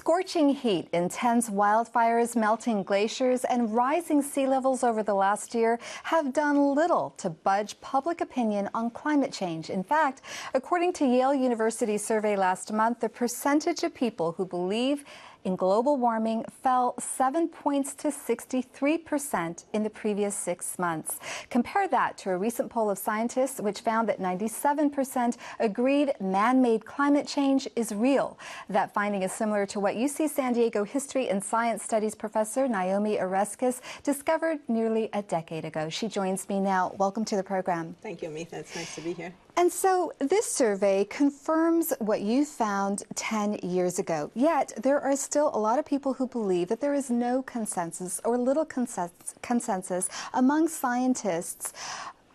Scorching heat, intense wildfires, melting glaciers, and rising sea levels over the last year have done little to budge public opinion on climate change. In fact, according to Yale University's survey last month, the percentage of people who believe in global warming fell 7 points to 63% in the previous 6 months. Compare that to a recent poll of scientists which found that 97% agreed man-made climate change is real. That finding is similar to what UC San Diego history and science studies professor Naomi Oreskes discovered nearly a decade ago. She joins me now. Welcome to the program. Thank you, Amitha. It's nice to be here. And so this survey confirms what you found 10 years ago. Yet there are still a lot of people who believe that there is no consensus or little consensus among scientists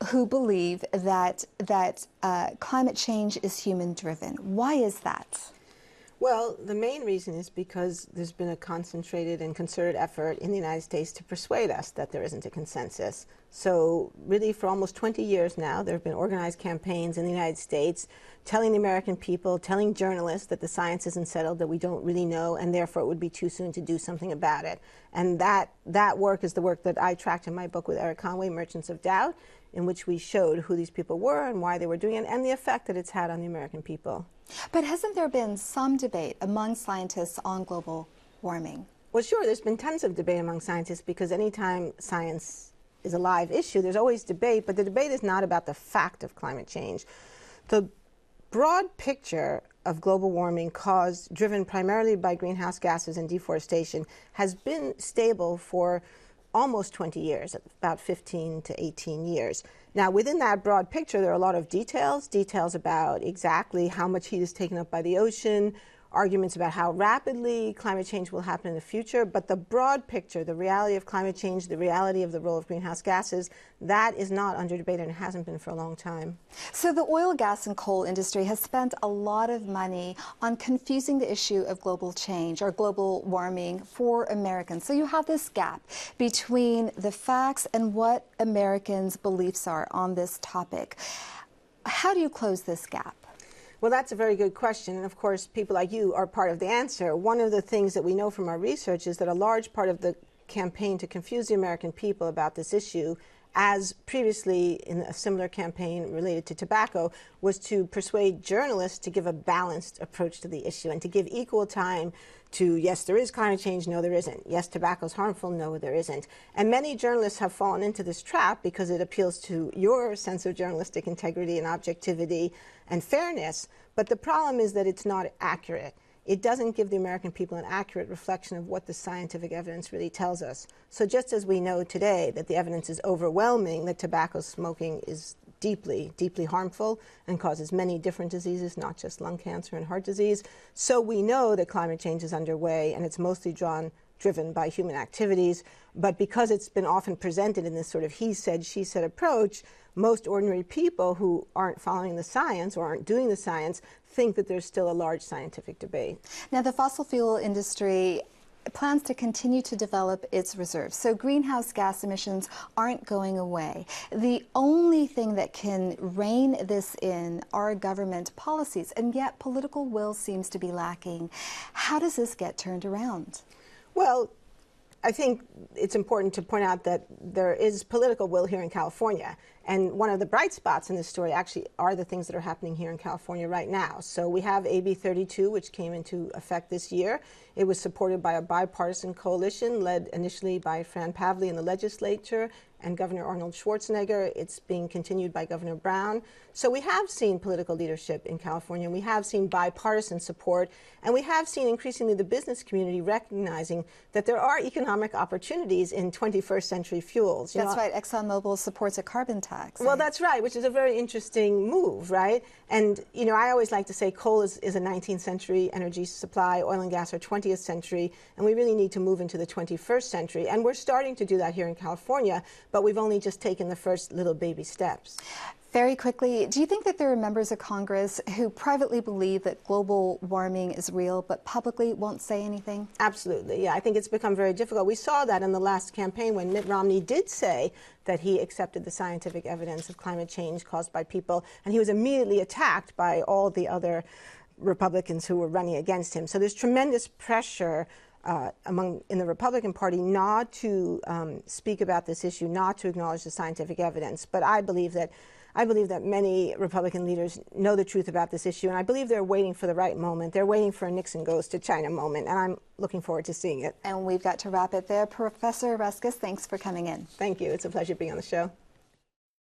who believe that climate change is human-driven. Why is that? Well, the main reason is because there's been a concentrated and concerted effort in the United States to persuade us that there isn't a consensus. So really for almost 20 years now, there have been organized campaigns in the United States telling the American people, telling journalists that the science isn't settled, that we don't really know, and therefore it would be too soon to do something about it. And that work is the work that I tracked in my book with Eric Conway, Merchants of Doubt, in which we showed who these people were and why they were doing it and the effect that it's had on the American people. But hasn't there been some debate among scientists on global warming? Well, sure, there's been tons of debate among scientists because anytime science is a live issue, there's always debate, but the debate is not about the fact of climate change. The broad picture of global warming driven primarily by greenhouse gases and deforestation, has been stable for almost 20 years, about 15 to 18 years. Now, within that broad picture, there are a lot of details about exactly how much heat is taken up by the ocean, arguments about how rapidly climate change will happen in the future, but the broad picture, the reality of climate change, the reality of the role of greenhouse gases, that is not under debate and it hasn't been for a long time. So the oil, gas, and coal industry has spent a lot of money on confusing the issue of global change or global warming for Americans. So you have this gap between the facts and what Americans' beliefs are on this topic. How do you close this gap? Well, that's a very good question, and of course people like you are part of the answer. One of the things that we know from our research is that a large part of the campaign to confuse the American people about this issue, as previously in a similar campaign related to tobacco, was to persuade journalists to give a balanced approach to the issue and to give equal time to, yes, there is climate change, no, there isn't. Yes, tobacco is harmful, no, there isn't. And many journalists have fallen into this trap because it appeals to your sense of journalistic integrity and objectivity and fairness. But the problem is that it's not accurate. It doesn't give the American people an accurate reflection of what the scientific evidence really tells us. So just as we know today that the evidence is overwhelming that tobacco smoking is deeply, deeply harmful and causes many different diseases, not just lung cancer and heart disease, so we know that climate change is underway and it's mostly driven by human activities. But because it's been often presented in this sort of he said, she said approach, most ordinary people who aren't following the science or aren't doing the science think that there's still a large scientific debate. Now, the fossil fuel industry plans to continue to develop its reserves. So greenhouse gas emissions aren't going away. The only thing that can rein this in are government policies, and yet political will seems to be lacking. How does this get turned around? Well, I think it's important to point out that there is political will here in California. And one of the bright spots in this story actually are the things that are happening here in California right now. So we have AB 32, which came into effect this year. It was supported by a bipartisan coalition led initially by Fran Pavley in the legislature and Governor Arnold Schwarzenegger. It's being continued by Governor Brown. So we have seen political leadership in California. We have seen bipartisan support. And we have seen increasingly the business community recognizing that there are economic opportunities in 21st century fuels. That's right. ExxonMobil supports a carbon tax. Well, that's right, which is a very interesting move, right? And, you know, I always like to say coal is a 19th century energy supply, oil and gas are 20th century, and we really need to move into the 21st century. And we're starting to do that here in California, but we've only just taken the first little baby steps. Very quickly, do you think that there are members of Congress who privately believe that global warming is real, but publicly won't say anything? Absolutely, yeah. I think it's become very difficult. We saw that in the last campaign when Mitt Romney did say that he accepted the scientific evidence of climate change caused by people, and he was immediately attacked by all the other Republicans who were running against him. So there's tremendous pressure in the Republican Party not to speak about this issue, not to acknowledge the scientific evidence. But I believe that many Republican leaders know the truth about this issue, and I believe they're waiting for the right moment. They're waiting for a Nixon goes to China moment, and I'm looking forward to seeing it. And we've got to wrap it there. Professor Ruskus, thanks for coming in. Thank you. It's a pleasure being on the show.